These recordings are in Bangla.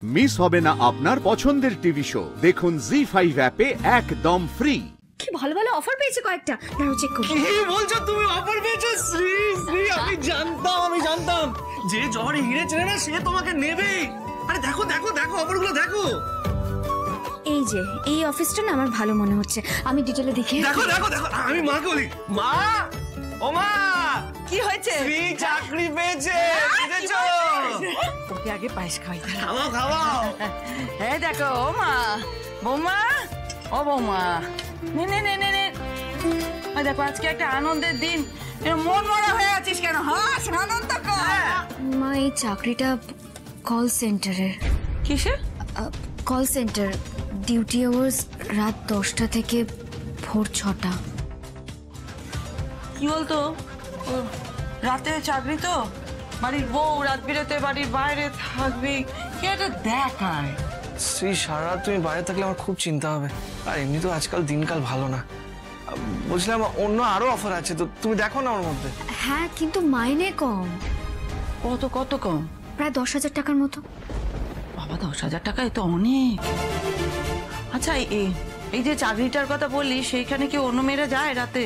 মিস হবে না আপনার পছন্দের টিভি শো। দেখুন জি5 অ্যাপে একদম ফ্রি। কি ভালো ভালো অফার পেয়েছে কয়েকটা, দাঁড়াও চেক করি। কি বলছো তুমি? অফার পেয়েছো? শ্রী শ্রী, আমি জানতাম যে জহরে হিরে চেনে না সে তোমাকে নেবে। আরে দেখো দেখো দেখো অফারগুলো দেখো। এই যে এই অফিসটা না আমার ভালো মনে হচ্ছে, আমি ডিটেইলে দেখে। দেখো দেখো দেখো, আমি মাকে বলি, মা ও মা, কি হয়েছে? শ্রী চাকরি পেয়েছে, বুঝেছো? তোকে আগে পায়েস খাওয়াই। খাওয়াও খাওয়াও। হ্যাঁ দেখো, ও মা, বৌমা, ও বৌমা, নে নে নে নে নে। দেখো আজকে একটা আনন্দের দিন, মন মরা হয়ে আছিস কেন? হাস, আনন্দ কর। মা এই চাকরিটা কল সেন্টারের। কিসের কল সেন্টার, ডিউটি আওয়ার্স রাত 10টা থেকে ভোর 6টা। কি বলতো? রাতে চাকরি তো, বাড়ির বউ রাত বিরেতে বাড়ির বাইরে থাকবি, কি একটা দেখায়। শ্রী সারা রাত তুমি বাইরে থাকলে আমার খুব চিন্তা হবে, আর এমনি তো আজকাল দিনকাল ভালো না। বলছিলাম অন্য আরো অফার আছে, তো তুমি দেখো না ওর মধ্যে। হ্যাঁ কিন্তু মাইনে কম। কত কত কম? প্রায় 10,000 টাকার মতো। বাবা, 10,000 টাকা এ তো অনেক। আচ্ছা, এই যে চাকরিটার কথা বললি, সেইখানে কি অন্য মেয়েরা যায় রাতে?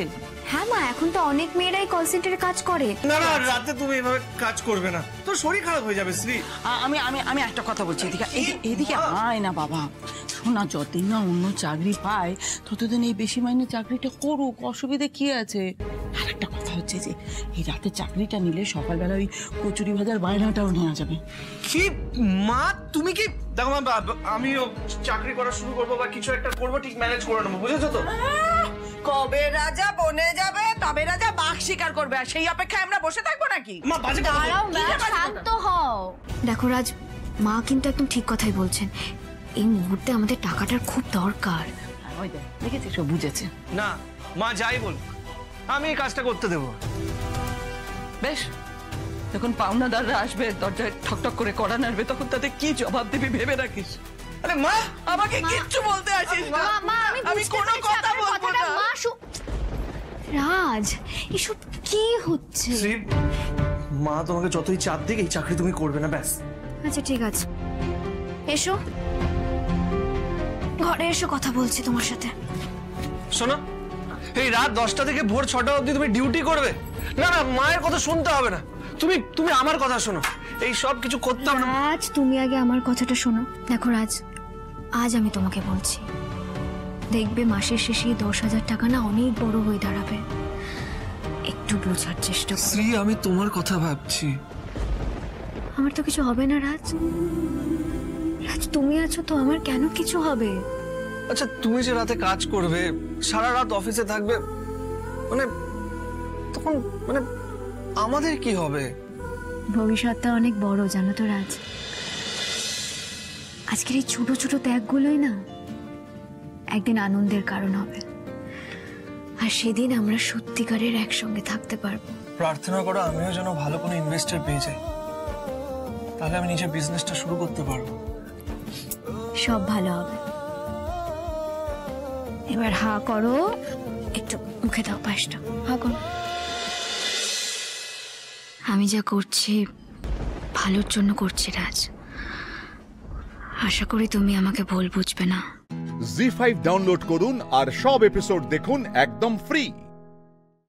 হ্যাঁ মা, এখন তো অনেক মেয়েরাই কল সেন্টারে কাজ করে। না না, রাতে তুমি এভাবে কাজ করবে না, তোর শরীর খারাপ হয়ে যাবে শ্রী। আমি আমি আমি একটা কথা বলছি, এদিকে আয় না বাবা। শোনা, যতদিন না অন্য চাকরি পায় ততদিন এই বেশি মাইনে চাকরিটা করুক, অসুবিধা কি আছে? আর একটা কথা হচ্ছে যে এই রাতে চাকরিটা নিলে সকালবেলা ওই কচুরি ভাজার বায়নাটাও নেওয়া যাবে। কি মা, তুমি কি দেখো মা, আমিও চাকরি করা শুরু করবো বা কিছু একটা করবো, ঠিক ম্যানেজ করে নেবো, বুঝেছো তো? কবে রাজা বনে যাবে তবে রাজা বাঘ শিকার করবে, আর সেই অপেক্ষায় আমরা বসে থাকবো নাকি? মা বাজে কথা বলো। শান্ত হও। দেখো রাজ, মা কিন্তু একদম ঠিক কথাই বলছেন। এই মুহূর্তে আমাদের টাকাটার খুব দরকার। ওই দেখ, দেখেছিস, ও বুঝেছে। না মা, যাই বল, আমি এই কাজটা করতে দেবো। বেশ, যখন পাওনাদাররা আসবে, দরজায় ঠকঠক করে কড়া নাড়বে, তখন তাদের কি জবাব দিবি ভেবে রাখিস। আরে মা, আমাকে কিচ্ছু বলতে আসিস না। মা, আমি কোনো কথা বলবো না। রাজ, এসব কি হচ্ছে? শ্রী, মা তোমাকে যতই চাপ দিক, এই চাকরি তুমি করবে না, ব্যাস। আচ্ছা ঠিক আছে, এসো ঘরে এসো, কথা বলছি তোমার সাথে। শোনো, এই রাত 10টা থেকে ভোর 6টা অবধি তুমি ডিউটি করবে? না না, মায়ের কথা শুনতে হবে না, তুমি আমার কথা শোনো। এই সব কিছু করতে হবে না। রাজ, তুমি আগে আমার কথাটা শোনো। দেখো রাজ, আজ আমি তোমাকে বলছি, দেখবে মাসের শেষে 10,000 টাকা না অনেক বড় হয়ে দাঁড়াবে। একটু বোঝার চেষ্টা করো। শ্রী, আমি তোমার কথা ভাবছি। আমার তো কিছু হবে না রাজ। রাজ, তুমি আছো তো, আমার কেন কিছু হবে? আচ্ছা, তুমি যে রাতে কাজ করবে, সারা রাত অফিসে থাকবে, মানে তখন মানে আমাদের কি হবে? ভবিষ্যৎটা অনেক বড়, জানো তো রাজ। আজকের এই ছোট ছোট ত্যাগগুলোই না একদিন আনন্দের কারণ হবে, আর সেদিন আমরা সত্যিকারের একসঙ্গে থাকতে পারবো। প্রার্থনা করো আমিও যেন ভালো কোনো ইনভেস্টর পেয়ে যাই, তাহলে আমি নিজের বিজনেসটা শুরু করতে পারবো। সব ভালো হবে। এবার হা করো, একটু মুখে দাও পাশটা, হা করো। আমি যা করছি ভালোর জন্য করছি রাজ, আশা করি তুমি আমাকে ভুল বুঝবে না। জি5 ডাউনলোড করুন আর সব এপিসোড দেখুন একদম ফ্রি।